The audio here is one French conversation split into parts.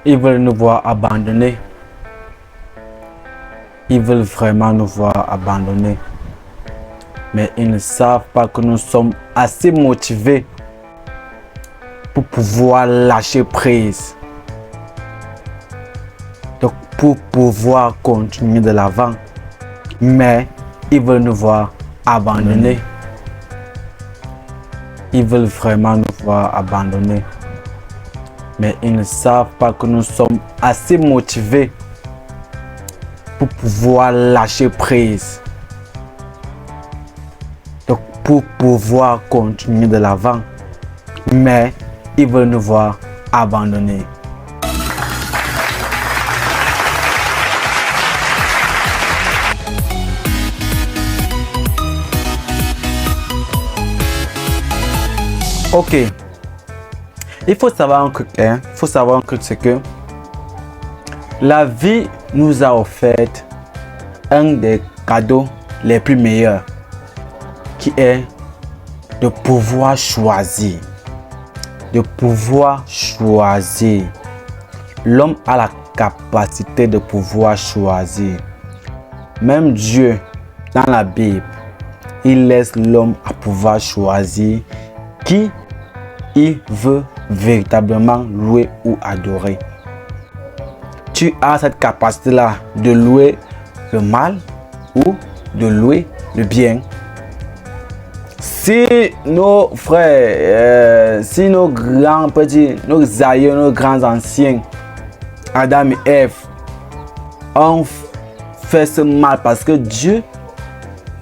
Ils veulent nous voir abandonnés. Ils veulent vraiment nous voir abandonnés. Mais ils ne savent pas que nous sommes assez motivés pour pouvoir lâcher prise. Donc pour pouvoir continuer de l'avant. Mais ils veulent nous voir abandonnés. Ils veulent vraiment nous voir abandonnés. Mais ils ne savent pas que nous sommes assez motivés pour pouvoir lâcher prise. Donc pour pouvoir continuer de l'avant. Mais ils veulent nous voir abandonnés. Ok. Il faut savoir un truc, c'est que la vie nous a offert un des cadeaux les plus meilleurs, qui est de pouvoir choisir. De pouvoir choisir. L'homme a la capacité de pouvoir choisir. Même Dieu, dans la Bible, il laisse l'homme à pouvoir choisir qui il veut véritablement louer ou adorer. Tu as cette capacité-là de louer le mal ou de louer le bien. Si nos frères, si nos grands petits, nos aïeux, nos grands anciens, Adam et Ève, ont fait ce mal parce que Dieu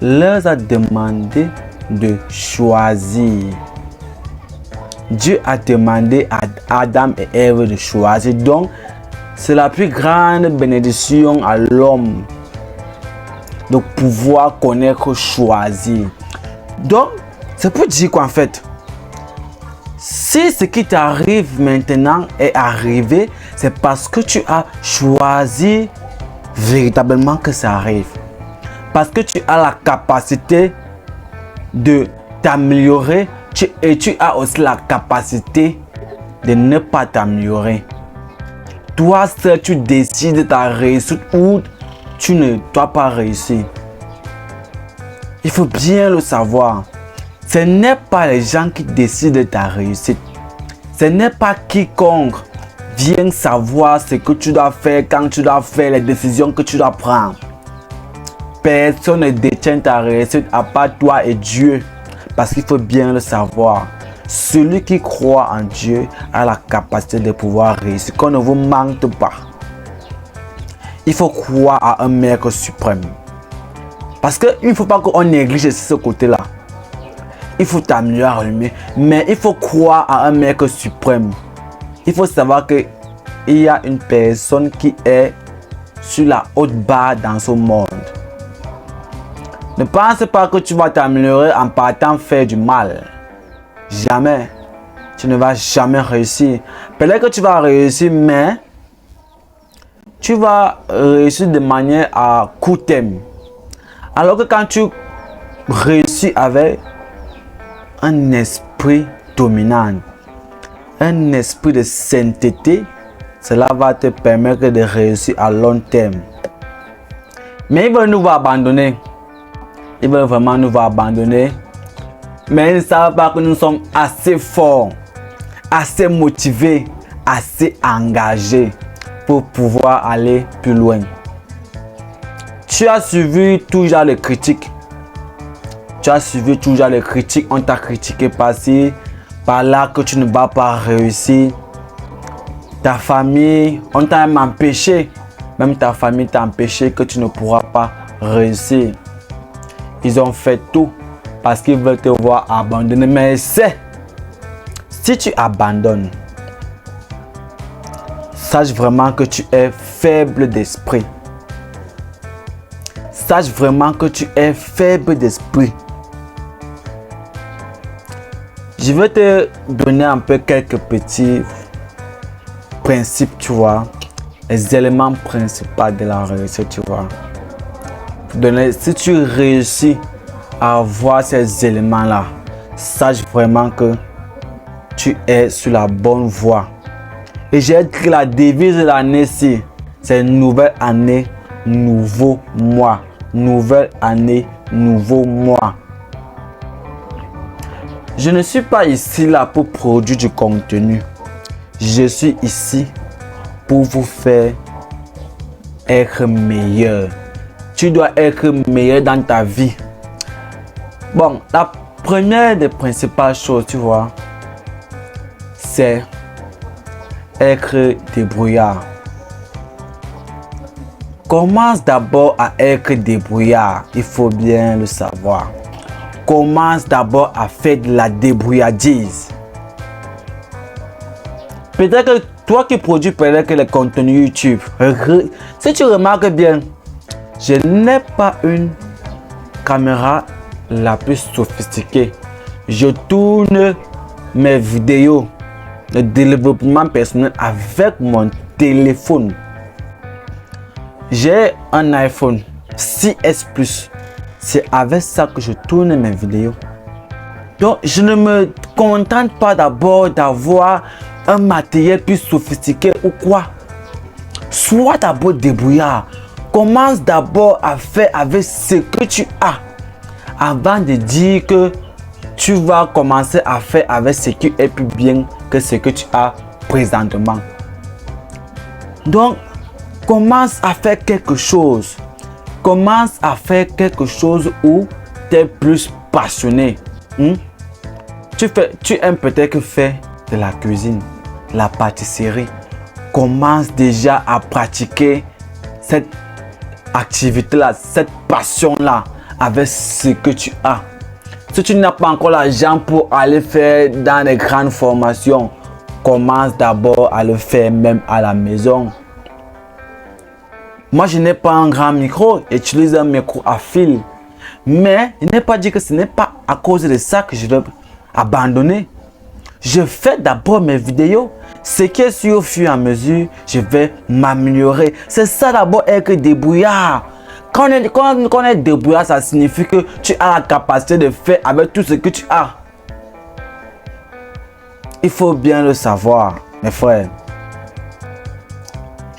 leur a demandé de choisir. Dieu a demandé à Adam et Ève de choisir. Donc, c'est la plus grande bénédiction à l'homme de pouvoir connaître, choisir. Donc, c'est pour dire qu'en fait, si ce qui t'arrive maintenant est arrivé, c'est parce que tu as choisi véritablement que ça arrive. Parce que tu as la capacité de t'améliorer et tu as aussi la capacité de ne pas t'améliorer. Toi seul, tu décides de ta réussite ou tu ne dois pas réussir. Il faut bien le savoir. Ce n'est pas les gens qui décident de ta réussite. Ce n'est pas quiconque vient savoir ce que tu dois faire, quand tu dois faire, les décisions que tu dois prendre. Personne ne détient ta réussite à part toi et Dieu. Parce qu'il faut bien le savoir. Celui qui croit en Dieu a la capacité de pouvoir réussir. Qu'on ne vous manque pas. Il faut croire à un maître suprême. Parce qu'il ne faut pas qu'on néglige ce côté-là. Il faut t'améliorer, mais il faut croire à un maître suprême. Il faut savoir qu'il y a une personne qui est sur la haute barre dans ce monde. Ne pense pas que tu vas t'améliorer en partant faire du mal. Jamais. Tu ne vas jamais réussir. Peut-être que tu vas réussir, mais tu vas réussir de manière à court terme. Alors que quand tu réussis avec un esprit dominant, un esprit de sainteté, cela va te permettre de réussir à long terme. Mais ils veulent nous voir abandonner. Ils veulent vraiment nous voir abandonner. Mais ils ne savent pas que nous sommes assez forts, assez motivés, assez engagés pour pouvoir aller plus loin. Tu as suivi toujours les critiques. Tu as suivi toujours les critiques. On t'a critiqué par-ci, par-là, que tu ne vas pas réussir. Ta famille, on t'a même empêché. Même ta famille t'a empêché que tu ne pourras pas réussir. Ils ont fait tout parce qu'ils veulent te voir abandonner. Mais c'est, si tu abandonnes, sache vraiment que tu es faible d'esprit. Sache vraiment que tu es faible d'esprit. Je vais te donner un peu quelques petits principes, tu vois. Les éléments principaux de la réussite, tu vois. Si tu réussis à avoir ces éléments-là, sache vraiment que tu es sur la bonne voie. Et j'ai écrit la devise de l'année ici. C'est nouvelle année, nouveau mois. Nouvelle année, nouveau mois. Je ne suis pas ici là pour produire du contenu. Je suis ici pour vous faire être meilleur. Tu dois être meilleur dans ta vie. Bon, la première des principales choses, tu vois, c'est être débrouillard. Commence d'abord à être débrouillard. Il faut bien le savoir. Commence d'abord à faire de la débrouillardise. Peut-être que toi qui produis peut-être les contenus YouTube, si tu remarques bien, je n'ai pas une caméra la plus sophistiquée. Je tourne mes vidéos de développement personnel avec mon téléphone. J'ai un iPhone 6S Plus. C'est avec ça que je tourne mes vidéos. Donc, je ne me contente pas d'abord d'avoir un matériel plus sophistiqué ou quoi. Sois d'abord débrouillard. Commence d'abord à faire avec ce que tu as. Avant de dire que tu vas commencer à faire avec ce qui est plus bien que ce que tu as présentement. Donc, commence à faire quelque chose. Commence à faire quelque chose où tu es plus passionné. Tu aimes peut-être faire de la cuisine, la pâtisserie. Commence déjà à pratiquer cette activité-là, cette passion-là avec ce que tu as. Si tu n'as pas encore l'argent pour aller faire dans les grandes formations, commence d'abord à le faire même à la maison. Moi, je n'ai pas un grand micro, j'utilise un micro à fil. Mais je n'ai pas dit que ce n'est pas à cause de ça que je vais abandonner. Je fais d'abord mes vidéos. Ce qui est sûr, au fur et à mesure, je vais m'améliorer. C'est ça d'abord être débrouillard. Quand on est débrouillard, ça signifie que tu as la capacité de faire avec tout ce que tu as. Il faut bien le savoir, mes frères.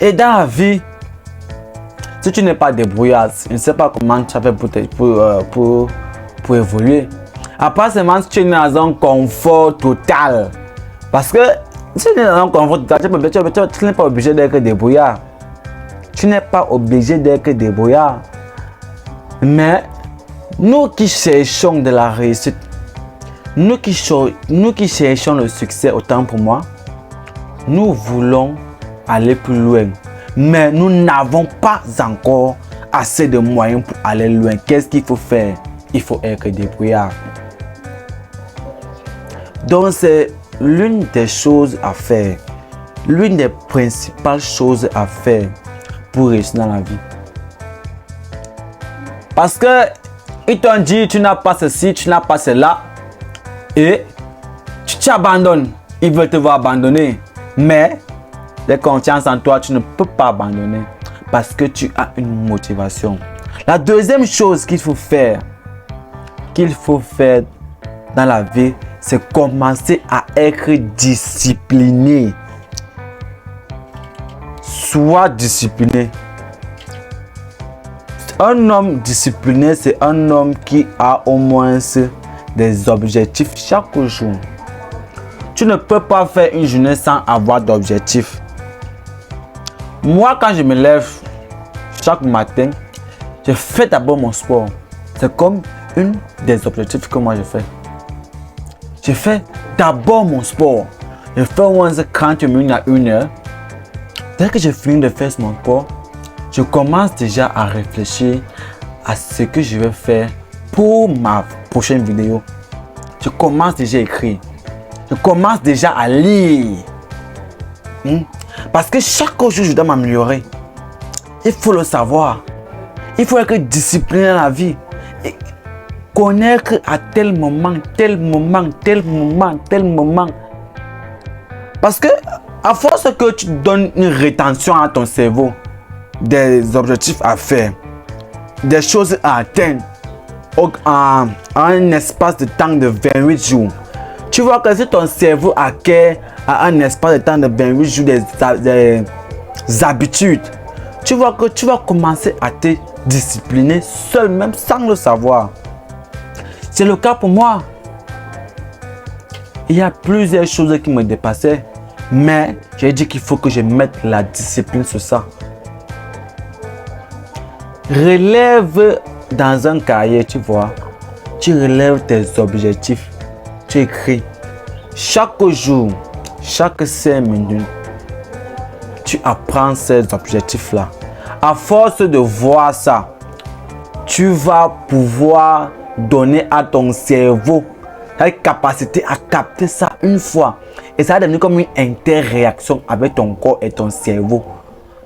Et dans la vie, si tu n'es pas débrouillard, je ne sais pas comment tu as fait pour évoluer. Après, seulement si tu es dans un confort total. Parce que si tu es dans un confort total, tu n'es pas obligé d'être débrouillard. Tu n'es pas obligé d'être débrouillard. Mais nous qui cherchons de la réussite, nous qui cherchons le succès, autant pour moi, nous voulons aller plus loin. Mais nous n'avons pas encore assez de moyens pour aller loin. Qu'est-ce qu'il faut faire? Il faut être débrouillard. Donc c'est l'une des choses à faire. L'une des principales choses à faire pour réussir dans la vie. Parce que ils t'ont dit tu n'as pas ceci, tu n'as pas cela. Et tu t'abandonnes. Ils veulent te voir abandonner. Mais de confiance en toi, tu ne peux pas abandonner parce que tu as une motivation. La deuxième chose qu'il faut faire dans la vie, c'est commencer à être discipliné. Sois discipliné. Un homme discipliné, c'est un homme qui a au moins des objectifs chaque jour. Tu ne peux pas faire une journée sans avoir d'objectifs. Moi, quand je me lève chaque matin, je fais d'abord mon sport. C'est comme un des objectifs que moi je fais. Je fais d'abord mon sport. Je fais au moins 30 minutes à 1 heure. Dès que je finis de faire mon sport, je commence déjà à réfléchir à ce que je vais faire pour ma prochaine vidéo. Je commence déjà à écrire. Je commence déjà à lire. Parce que chaque jour, je dois m'améliorer. Il faut le savoir. Il faut être discipliné dans la vie. Et connaître à tel moment. Parce que à force que tu donnes une rétention à ton cerveau, des objectifs à faire, des choses à atteindre en un espace de temps de 28 jours, tu vois que si ton cerveau acquiert à un espace de temps de 28 jours des habitudes, tu vois que tu vas commencer à te discipliner seul, même sans le savoir. C'est le cas pour moi. Il y a plusieurs choses qui me dépassaient, mais j'ai dit qu'il faut que je mette la discipline sur ça. Relève dans un cahier, tu vois. Tu relèves tes objectifs. Tu écris chaque jour, chaque 5 minutes. Tu apprends ces objectifs-là. À force de voir ça, tu vas pouvoir donner à ton cerveau la capacité à capter ça une fois. Et ça va devenir comme une interréaction avec ton corps et ton cerveau.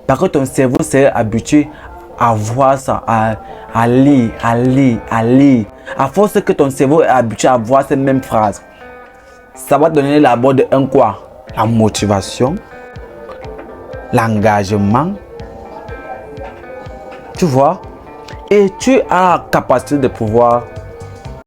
Parce que ton cerveau s'est habitué à voir ça, à lire. À force que ton cerveau est habitué à voir ces mêmes phrases, ça va donner d'abord de un quoi? La motivation, l'engagement. Tu vois? Et tu as la capacité de pouvoir